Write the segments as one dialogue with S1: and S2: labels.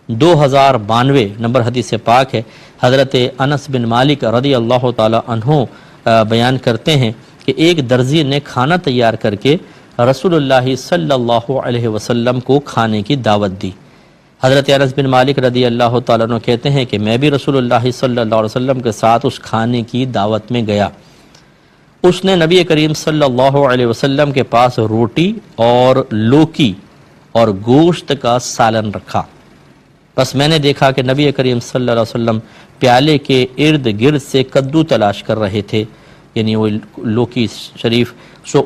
S1: 2092 number حدیث پاک ہے۔ حضرت انس بن مالک رضی اللہ تعالی عنہ بیان کرتے ہیں کہ ایک درزی نے کھانا تیار کر کے رسول اللہ صلی اللہ علیہ وسلم کو کھانے کی دعوت دی۔ حضرت انس بن مالک رضی اللہ تعالیٰ عنہ کہتے ہیں کہ میں بھی رسول اللہ صلی اللہ علیہ وسلم کے ساتھ اس کھانے کی دعوت میں گیا۔ اس نے نبی کریم صلی اللہ علیہ وسلم کے پاس روٹی اور لوکی اور گوشت کا سالن رکھا۔ بس میں نے دیکھا کہ نبی کریم صلی اللہ علیہ وسلم پیالے کے ارد گرد سے کدو تلاش کر رہے تھے، یعنی وہ لوکی شریف۔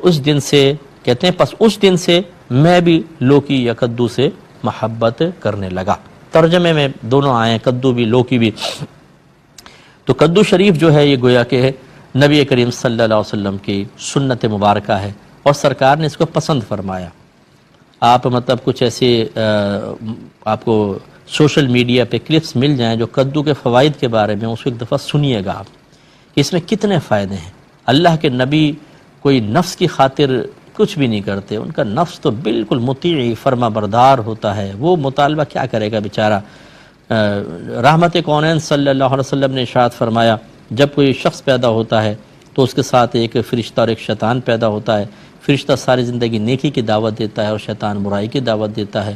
S1: اس دن سے کہتے ہیں پس اس دن سے میں بھی لوکی یا کدو سے محبت کرنے لگا۔ ترجمے میں دونوں آئے، کدو بھی لوکی بھی۔ تو کدو شریف جو ہے یہ گویا کہ نبی کریم صلی اللہ علیہ وسلم کی سنت مبارکہ ہے اور سرکار نے اس کو پسند فرمایا۔ آپ مطلب کچھ ایسے آپ کو سوشل میڈیا پہ کلپس مل جائیں جو کدو کے فوائد کے بارے میں، اس کو ایک دفعہ سنیے گا آپ، اس میں کتنے فائدے ہیں۔ اللہ کے نبی کوئی نفس کی خاطر کچھ بھی نہیں کرتے، ان کا نفس تو بالکل مطیع فرما بردار ہوتا ہے، وہ مطالبہ کیا کرے گا بیچارہ۔ رحمت کونین صلی اللہ علیہ وسلم نے ارشاد فرمایا جب کوئی شخص پیدا ہوتا ہے تو اس کے ساتھ ایک فرشتہ اور ایک شیطان پیدا ہوتا ہے۔ فرشتہ ساری زندگی نیکی کی دعوت دیتا ہے اور شیطان برائی کی دعوت دیتا ہے۔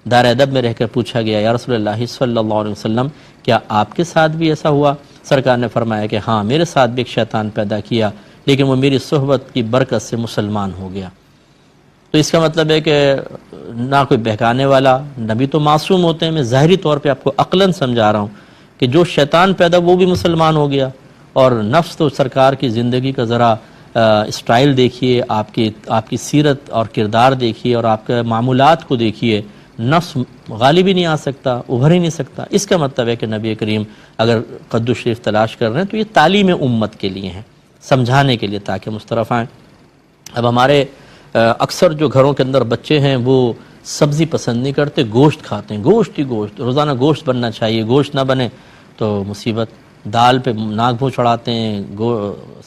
S1: دار ادب میں رہ کر پوچھا گیا یا رسول اللہ صلی اللہ علیہ وسلم کیا آپ کے ساتھ بھی ایسا ہوا؟ سرکار نے فرمایا کہ ہاں، میرے ساتھ بھی ایک شیطان پیدا کیا لیکن وہ میری صحبت کی برکت سے مسلمان ہو گیا۔ تو اس کا مطلب ہے کہ نہ کوئی بہکانے والا، نبی تو معصوم ہوتے ہیں۔ میں ظاہری طور پہ آپ کو عقلاً سمجھا رہا ہوں کہ جو شیطان پیدا وہ بھی مسلمان ہو گیا، اور نفس تو سرکار کی زندگی کا ذرا اسٹائل دیکھیے، آپ کی سیرت اور کردار دیکھیے اور آپ کے معمولات کو دیکھیے، نفس غالب ہی نہیں آ سکتا، ابھر ہی نہیں سکتا۔ اس کا مطلب ہے کہ نبی کریم اگر قدو شریف تلاش کر رہے ہیں تو یہ تعلیم امت کے لیے ہیں، سمجھانے کے لیے تاکہ مسترف آئیں۔ اب ہمارے اکثر جو گھروں کے اندر بچے ہیں وہ سبزی پسند نہیں کرتے، گوشت کھاتے ہیں، گوشت ہی گوشت، روزانہ گوشت بننا چاہیے، گوشت نہ بنے تو مصیبت۔ دال پہ ناک منہ چڑھاتے ہیں،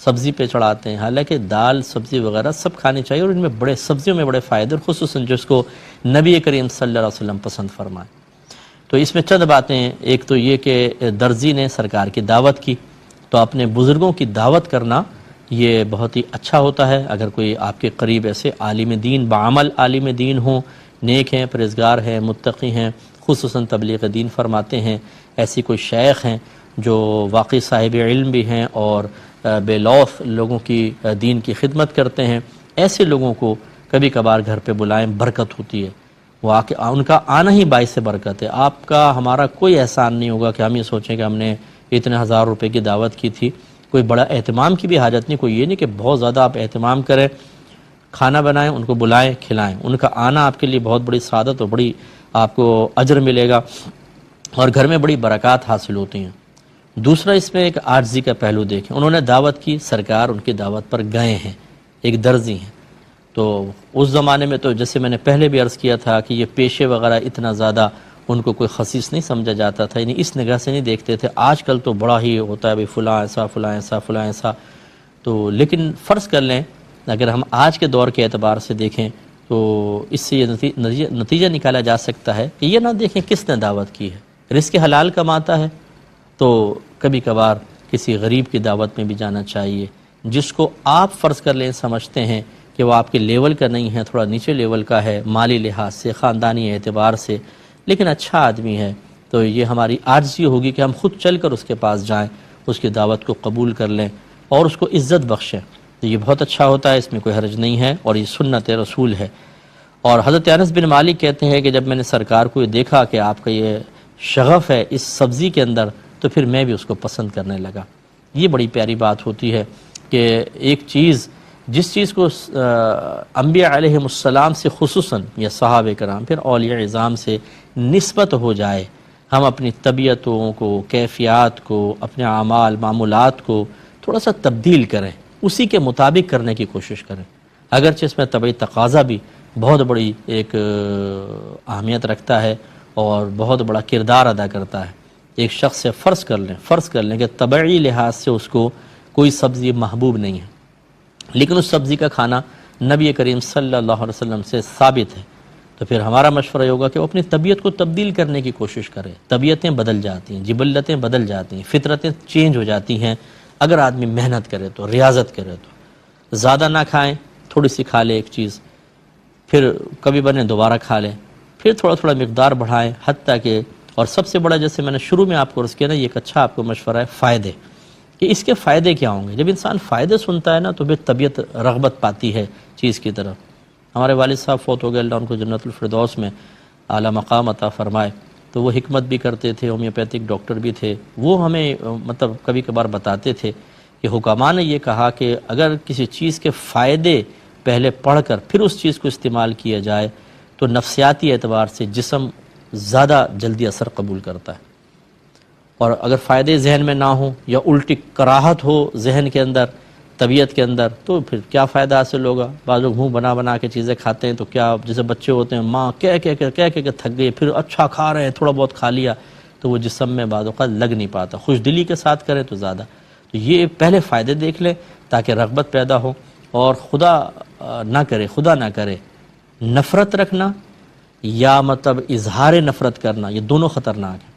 S1: سبزی پہ چڑھاتے ہیں، حالانکہ دال سبزی وغیرہ سب کھانی چاہیے اور ان میں بڑے سبزیوں میں بڑے فائدے، اور خصوصاً جس کو نبی کریم صلی اللہ علیہ وسلم پسند فرمائے۔ تو اس میں چند باتیں، ایک تو یہ کہ درزی نے سرکار کی دعوت کی، تو اپنے بزرگوں کی دعوت کرنا یہ بہت ہی اچھا ہوتا ہے۔ اگر کوئی آپ کے قریب ایسے عالم دین، بعمل عالم دین ہوں، نیک ہیں، پرہیزگار ہیں، متقی ہیں، خصوصاً تبلیغ دین فرماتے ہیں، ایسی کوئی شیخ ہیں جو واقعی صاحب علم بھی ہیں اور بے لوث لوگوں کی دین کی خدمت کرتے ہیں، ایسے لوگوں کو کبھی کبھار گھر پہ بلائیں، برکت ہوتی ہے۔ ان کا آنا ہی باعث برکت ہے۔ آپ کا ہمارا کوئی احسان نہیں ہوگا کہ ہم یہ سوچیں کہ ہم نے اتنے 1000 روپے کی دعوت کی تھی۔ کوئی بڑا اہتمام کی بھی حاجت نہیں، کوئی یہ نہیں کہ بہت زیادہ آپ اہتمام کریں، کھانا بنائیں، ان کو بلائیں، کھلائیں۔ ان کا آنا آپ کے لیے بہت بڑی سعادت اور بڑی آپ کو اجر ملے گا اور گھر میں بڑی برکات حاصل ہوتی ہیں۔ دوسرا اس میں ایک عاجزی کا پہلو دیکھیں، انہوں نے دعوت کی، سرکار ان کی دعوت پر گئے ہیں، ایک درزی ہیں۔ تو اس زمانے میں تو جیسے میں نے پہلے بھی عرض کیا تھا کہ یہ پیشے وغیرہ اتنا زیادہ ان کو کوئی خصیص نہیں سمجھا جاتا تھا، یعنی اس نگاہ سے نہیں دیکھتے تھے۔ آج کل تو بڑا ہی ہوتا ہے بھئی فلاں ایسا، فلاں ایسا، فلاں ایسا۔ تو لیکن فرض کر لیں اگر ہم آج کے دور کے اعتبار سے دیکھیں تو اس سے یہ نتیجہ نکالا جا سکتا ہے کہ یہ نہ دیکھیں کس نے دعوت کی ہے، رزق حلال کماتا ہے تو کبھی کبھار کسی غریب کی دعوت میں بھی جانا چاہیے، جس کو آپ فرض کر لیں سمجھتے ہیں کہ وہ آپ کے لیول کا نہیں ہے، تھوڑا نیچے لیول کا ہے مالی لحاظ سے، خاندانی اعتبار سے، لیکن اچھا آدمی ہے، تو یہ ہماری عاجزی ہوگی کہ ہم خود چل کر اس کے پاس جائیں، اس کی دعوت کو قبول کر لیں اور اس کو عزت بخشیں۔ تو یہ بہت اچھا ہوتا ہے، اس میں کوئی حرج نہیں ہے اور یہ سنت رسول ہے۔ اور حضرت انس بن مالک کہتے ہیں کہ جب میں نے سرکار کو یہ دیکھا کہ آپ کا یہ شغف ہے اس سبزی کے اندر، تو پھر میں بھی اس کو پسند کرنے لگا۔ یہ بڑی پیاری بات ہوتی ہے کہ ایک چیز، جس چیز کو انبیاء علیہم السلام سے خصوصاً یا صحابہ کرام پھر اولیاء عظام سے نسبت ہو جائے، ہم اپنی طبیعتوں کو، کیفیات کو، اپنے اعمال معمولات کو تھوڑا سا تبدیل کریں، اسی کے مطابق کرنے کی کوشش کریں، اگرچہ اس میں طبعی تقاضا بھی بہت بڑی ایک اہمیت رکھتا ہے اور بہت بڑا کردار ادا کرتا ہے۔ ایک شخص سے فرض کر لیں کہ طبعی لحاظ سے اس کو کوئی سبزی محبوب نہیں ہے، لیکن اس سبزی کا کھانا نبی کریم صلی اللہ علیہ وسلم سے ثابت ہے، تو پھر ہمارا مشورہ یہ ہوگا کہ وہ اپنی طبیعت کو تبدیل کرنے کی کوشش کرے. طبیعتیں بدل جاتی ہیں، جبلتیں بدل جاتی ہیں، فطرتیں چینج ہو جاتی ہیں اگر آدمی محنت کرے تو، ریاضت کرے تو. زیادہ نہ کھائیں، تھوڑی سی کھا لے ایک چیز، پھر کبھی بنے دوبارہ کھا لیں، پھر تھوڑا تھوڑا مقدار بڑھائیں، حتیٰ کہ اور سب سے بڑا جیسے میں نے شروع میں آپ کو عرض کیا نا، یہ ایک اچھا آپ کو مشورہ ہے فائدے، کہ اس کے فائدے کیا ہوں گے. جب انسان فائدے سنتا ہے نا تو پھر طبیعت رغبت پاتی ہے چیز کی طرف. ہمارے والد صاحب فوت ہو گئے، اللہ ان کو جنت الفردوس میں اعلیٰ مقام عطا فرمائے. تو وہ حکمت بھی کرتے تھے، ہومیوپیتھک ڈاکٹر بھی تھے. وہ ہمیں مطلب کبھی کبھار بتاتے تھے کہ حکماء نے یہ کہا کہ اگر کسی چیز کے فائدے پہلے پڑھ کر پھر اس چیز کو استعمال کیا جائے تو نفسیاتی اعتبار سے جسم زیادہ جلدی اثر قبول کرتا ہے. اور اگر فائدے ذہن میں نہ ہوں یا الٹی کراہت ہو ذہن کے اندر، طبیعت کے اندر، تو پھر کیا فائدہ حاصل ہوگا. بعض لوگ منہ بنا بنا کے چیزیں کھاتے ہیں تو کیا، جیسے بچے ہوتے ہیں ماں کہہ کے تھک گئے، پھر اچھا کھا رہے ہیں، تھوڑا بہت کھا لیا تو وہ جسم میں بعض اوقات لگ نہیں پاتا. خوش دلی کے ساتھ کریں تو زیادہ. تو یہ پہلے فائدے دیکھ لیں تاکہ رغبت پیدا ہو. اور خدا نہ کرے نفرت رکھنا یا مطلب اظہار نفرت کرنا، یہ دونوں خطرناک ہیں.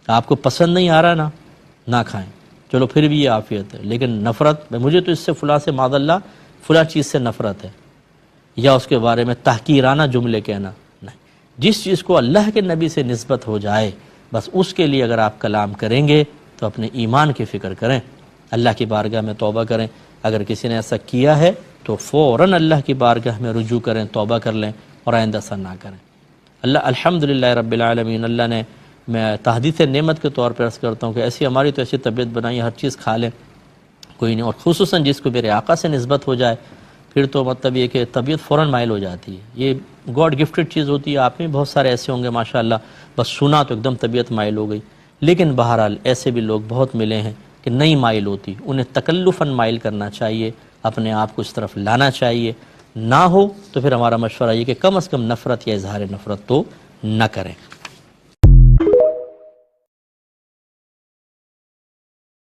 S1: آپ کو پسند نہیں آ رہا نا، نہ کھائیں، چلو پھر بھی یہ عافیت ہے. لیکن نفرت، مجھے تو اس سے فلاں سے معاذ اللہ فلاں چیز سے نفرت ہے، یا اس کے بارے میں تحقیرانہ جملے کہنا، نہیں. جس چیز کو اللہ کے نبی سے نسبت ہو جائے بس اس کے لیے اگر آپ کلام کریں گے تو اپنے ایمان کی فکر کریں، اللہ کی بارگاہ میں توبہ کریں. اگر کسی نے ایسا کیا ہے تو فوراً اللہ کی بارگاہ میں رجوع کریں، توبہ کر لیں اور آئندہ ایسا نہ کریں. اللہ الحمدللہ رب العالمین، اللہ نے، میں تحدیث نعمت کے طور پر عرض کرتا ہوں کہ ایسی ہماری تو ایسی طبیعت بنائی، ہر چیز کھا لیں کوئی نہیں. اور خصوصاً جس کو میرے آقا سے نسبت ہو جائے پھر تو مطلب یہ کہ طبیعت فوراً مائل ہو جاتی ہے. یہ گاڈ گفٹڈ چیز ہوتی ہے. آپ میں بہت سارے ایسے ہوں گے ماشاءاللہ، بس سنا تو ایک دم طبیعت مائل ہو گئی. لیکن بہرحال ایسے بھی لوگ بہت ملے ہیں کہ نہیں مائل ہوتی، انہیں تکلفاً مائل کرنا چاہیے، اپنے آپ کو اس طرف لانا چاہیے. نہ ہو تو پھر ہمارا مشورہ یہ کہ کم از کم نفرت یا اظہار نفرت تو نہ کریں.